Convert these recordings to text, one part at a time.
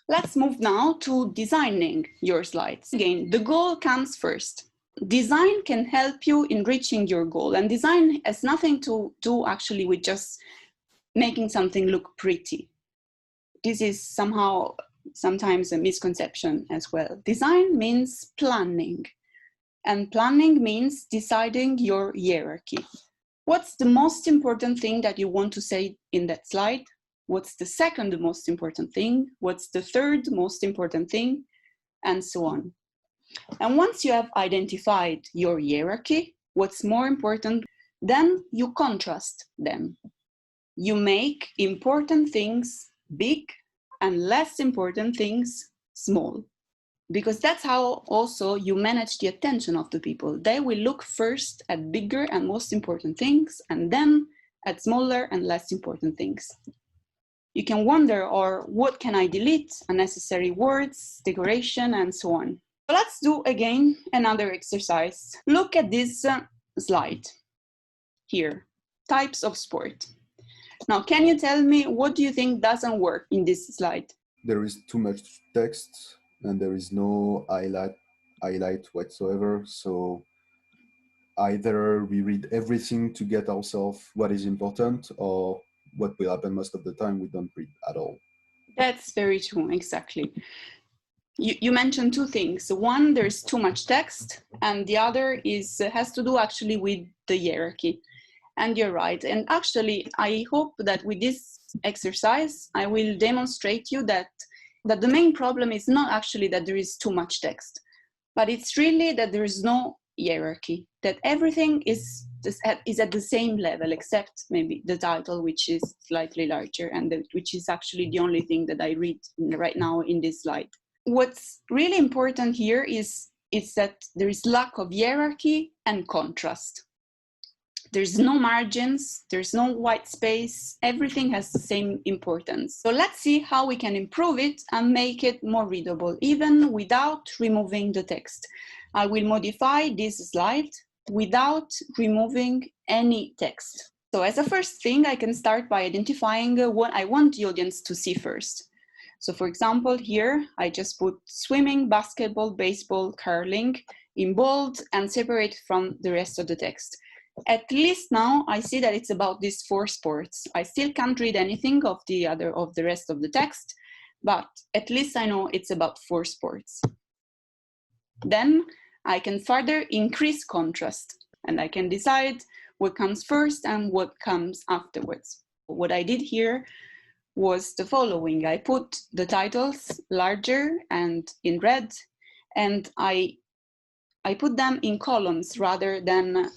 Let's move now to designing your slides. Again, the goal comes first. Design can help you in reaching your goal, and design has nothing to do actually with just making something look pretty. This is sometimes a misconception as well. Design means planning, and planning means deciding your hierarchy. What's the most important thing that you want to say in that slide? What's the second most important thing? What's the third most important thing? And so on. And once you have identified your hierarchy, what's more important, then you contrast them. You make important things big and less important things small. Because that's how also you manage the attention of the people. They will look first at bigger and most important things, and then at smaller and less important things. You can wonder, or what can I delete? Unnecessary words, decoration, and so on. So let's do again another exercise. Look at this slide here, types of sport. Now, can you tell me what do you think doesn't work in this slide? There is too much text and there is no highlight whatsoever. So either we read everything to get ourselves what is important, or what will happen most of the time, we don't read at all. That's very true, exactly. You mentioned two things. One, there's too much text, and the other has to do actually with the hierarchy. And you're right. And actually, I hope that with this exercise, I will demonstrate you that the main problem is not actually that there is too much text, but it's really that there is no hierarchy, that everything is at the same level, except maybe the title, which is slightly larger, and which is actually the only thing that I read right now in this slide. What's really important here is that there is lack of hierarchy and contrast. There's no margins, there's no white space, everything has the same importance. So let's see how we can improve it and make it more readable, even without removing the text. I will modify this slide without removing any text. So as a first thing, I can start by identifying what I want the audience to see first. So for example, here, I just put swimming, basketball, baseball, curling in bold and separate from the rest of the text. At least now I see that it's about these 4 sports. I still can't read anything of the rest of the text, but at least I know it's about 4 sports. Then I can further increase contrast, and I can decide what comes first and what comes afterwards. What I did here was the following. I put the titles larger and in red, and I put them in columns rather than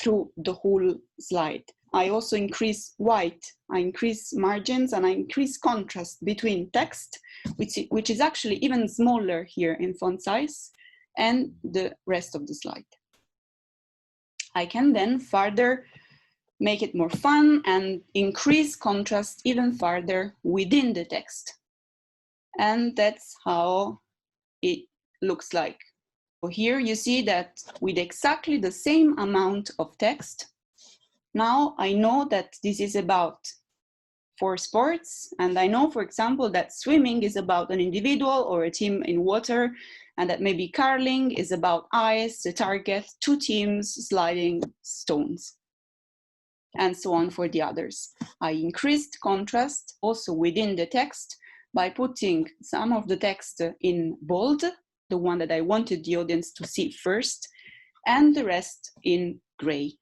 through the whole slide. I also increase white, I increase margins, and I increase contrast between text, which is actually even smaller here in font size, and the rest of the slide. I can then further make it more fun and increase contrast even further within the text. And that's how it looks like. So here you see that with exactly the same amount of text, now I know that this is about 4 sports, and I know, for example, that swimming is about an individual or a team in water, and that maybe curling is about ice, a target, 2 teams sliding stones, and so on for the others. I increased contrast also within the text by putting some of the text in bold, the one that I wanted the audience to see first, and the rest in gray.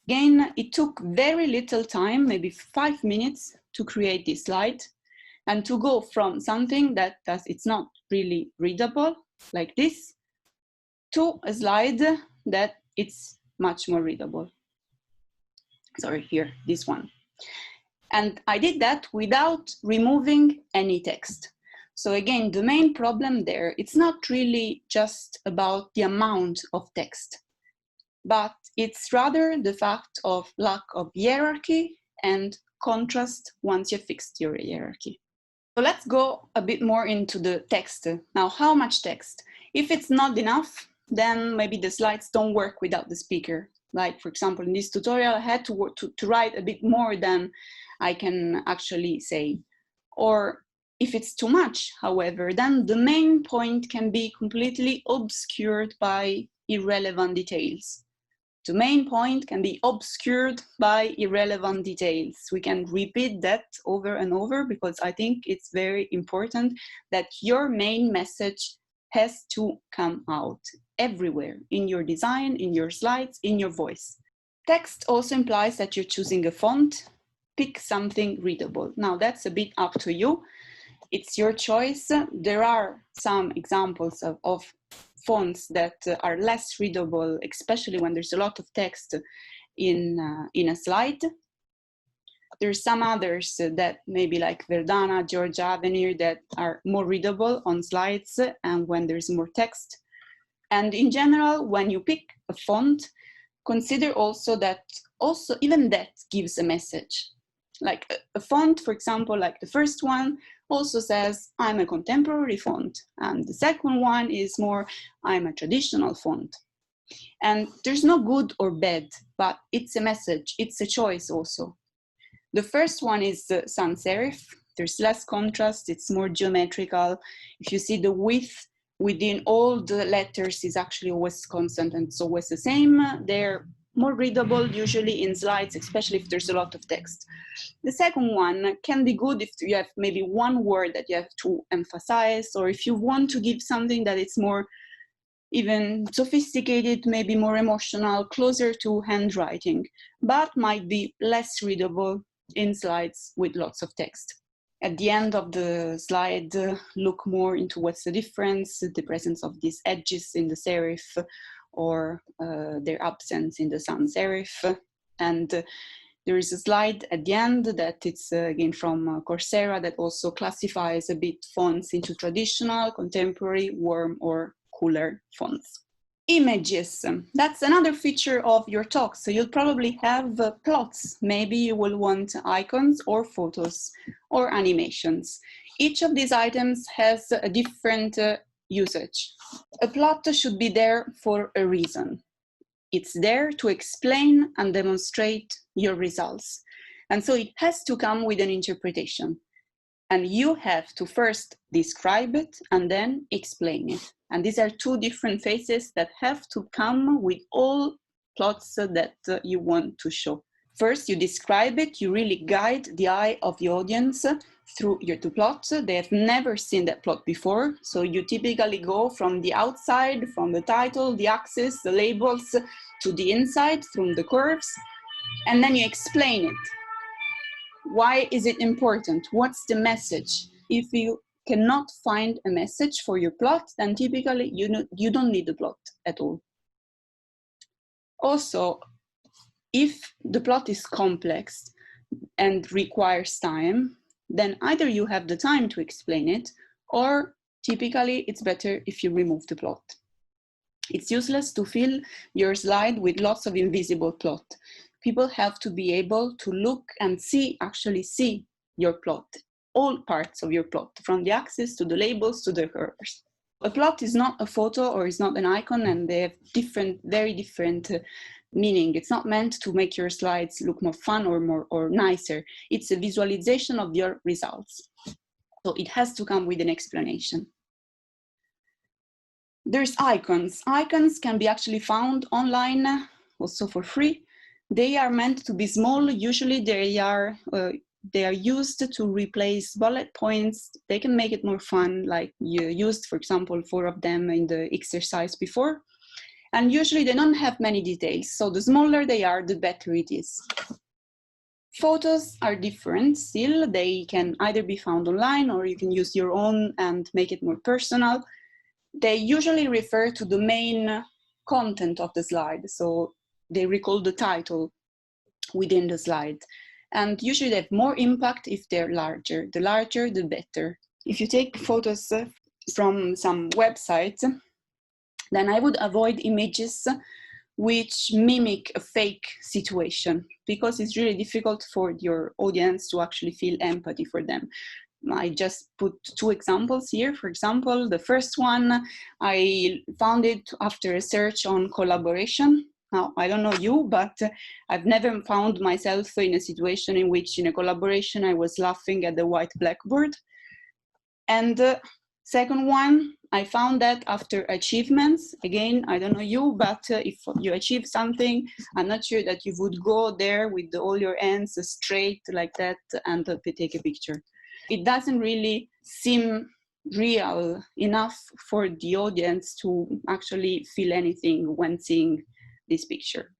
Again, it took very little time, maybe 5 minutes, to create this slide and to go from something that it's not really readable, like this, to a slide that it's much more readable. Sorry, here, this one. And I did that without removing any text. So again, the main problem there, it's not really just about the amount of text, but it's rather the fact of lack of hierarchy and contrast once you've fixed your hierarchy. So let's go a bit more into the text. Now, how much text? If it's not enough, then maybe the slides don't work without the speaker. Like, for example, in this tutorial, I had to write a bit more than I can actually say. Or if it's too much, however, then the main point can be completely obscured by irrelevant details. The main point can be obscured by irrelevant details. We can repeat that over and over because I think it's very important that your main message has to come out everywhere, in your design, in your slides, in your voice. Text also implies that you're choosing a font. Pick something readable. Now that's a bit up to you. It's your choice. There are some examples of fonts that are less readable, especially when there's a lot of text in a slide. There's some others that maybe like Verdana, Georgia Avenir, that are more readable on slides and when there's more text. And in general, when you pick a font, consider also that even that gives a message. Like a font, for example, like the first one also says, I'm a contemporary font. And the second one is more, I'm a traditional font. And there's no good or bad, but it's a message, it's a choice also. The first one is sans serif. There's less contrast, it's more geometrical. If you see the width within all the letters is actually always constant and it's always the same. They're more readable usually in slides, especially if there's a lot of text. The second one can be good if you have maybe one word that you have to emphasize, or if you want to give something that it's more even sophisticated, maybe more emotional, closer to handwriting, but might be less readable in slides with lots of text. At the end of the slide, look more into what's the difference, the presence of these edges in the serif, or their absence in the sans serif. And there is a slide at the end that it's again from Coursera that also classifies a bit fonts into traditional, contemporary, warm, or cooler fonts. Images, that's another feature of your talk. So you'll probably have plots. Maybe you will want icons or photos or animations. Each of these items has a different usage. A plot should be there for a reason. It's there to explain and demonstrate your results. And so it has to come with an interpretation. And you have to first describe it and then explain it. And these are two different phases that have to come with all plots that you want to show. First, you describe it, you really guide the eye of the audience through your plot. They have never seen that plot before. So you typically go from the outside, from the title, the axis, the labels, to the inside, from the curves, and then you explain it. Why is it important? What's the message? If you cannot find a message for your plot, then typically you don't need a plot at all. Also, if the plot is complex and requires time, then either you have the time to explain it, or typically it's better if you remove the plot. It's useless to fill your slide with lots of invisible plot. People have to be able to look and actually see your plot, all parts of your plot, from the axis to the labels to the curves. A plot is not a photo or is not an icon, and they have very different meaning. It's not meant to make your slides look more fun or nicer. It's a visualization of your results. So it has to come with an explanation. There's icons. Icons can be actually found online, also for free. They are meant to be small. Usually they are used to replace bullet points. They can make it more fun, like you used, for example, 4 of them in the exercise before. And usually they don't have many details. So the smaller they are, the better it is. Photos are different still. They can either be found online or you can use your own and make it more personal. They usually refer to the main content of the slide. So they recall the title within the slide. And usually they have more impact if they're larger. The larger, the better. If you take photos from some websites, then I would avoid images which mimic a fake situation, because it's really difficult for your audience to actually feel empathy for them. I just put two examples here. For example, the first one, I found it after a search on collaboration. Now, I don't know you, but I've never found myself in a situation in which in a collaboration I was laughing at the white blackboard. And second one, I found that after achievements, again, I don't know you, but if you achieve something, I'm not sure that you would go there with all your hands straight like that and take a picture. It doesn't really seem real enough for the audience to actually feel anything when seeing this picture.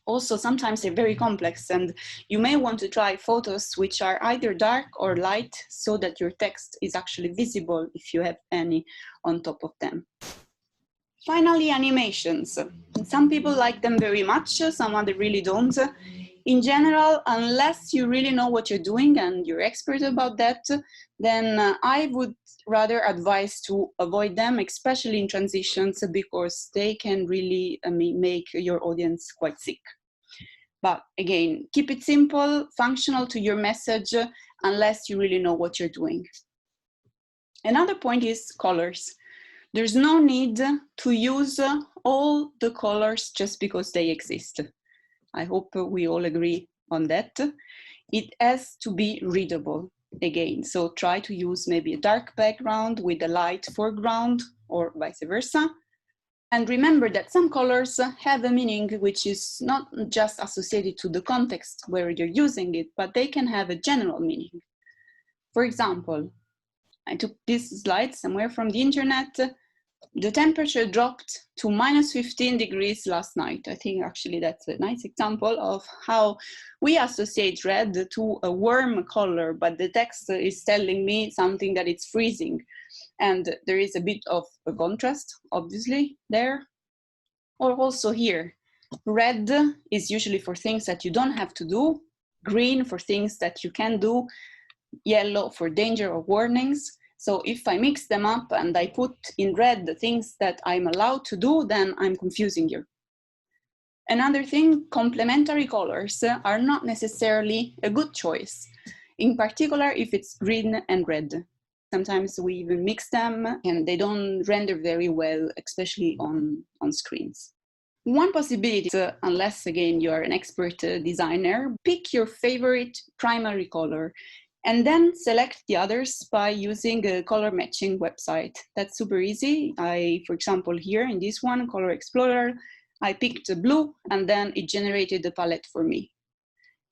Also, sometimes they're very complex, and you may want to try photos which are either dark or light so that your text is actually visible if you have any on top of them. Finally, animations. Some people like them very much, some others really don't. In general, unless you really know what you're doing and you're expert about that, then I would rather advise to avoid them, especially in transitions, because they can really make your audience quite sick. But again, keep it simple, functional to your message, unless you really know what you're doing. Another point is colors. There's no need to use all the colors just because they exist. I hope we all agree on that. It has to be readable again. So try to use maybe a dark background with a light foreground or vice versa. And remember that some colors have a meaning which is not just associated to the context where you're using it, but they can have a general meaning. For example, I took this slide somewhere from the internet. The temperature dropped to -15 degrees last night. I think actually that's a nice example of how we associate red to a warm color, but the text is telling me something that it's freezing. And there is a bit of a contrast, obviously, there. Or also here, red is usually for things that you don't have to do, green for things that you can do, yellow for danger or warnings. So if I mix them up and I put in red the things that I'm allowed to do, then I'm confusing you. Another thing, complementary colors are not necessarily a good choice, in particular if it's green and red. Sometimes we even mix them and they don't render very well, especially on screens. One possibility, unless again you're an expert designer, pick your favorite primary color and then select the others by using a color matching website. That's super easy. For example, here in this one, Color Explorer, I picked blue and then it generated the palette for me.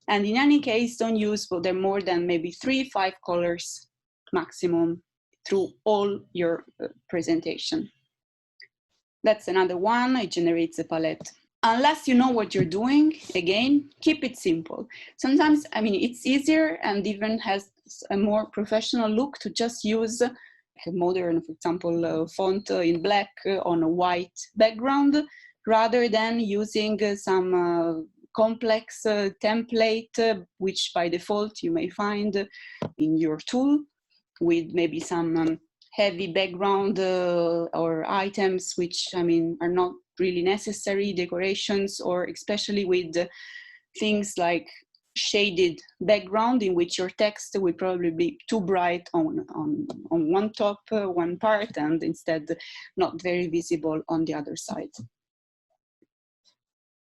And in any case, don't use more than maybe 3-5 colors maximum through all your presentation. That's another one, it generates a palette. Unless you know what you're doing, again, keep it simple. Sometimes, it's easier and even has a more professional look to just use a modern, for example, font in black on a white background, rather than using some complex template, which by default you may find in your tool, with maybe some heavy background or items which are not really necessary, decorations, or especially with things like shaded background in which your text will probably be too bright on one part and instead not very visible on the other side.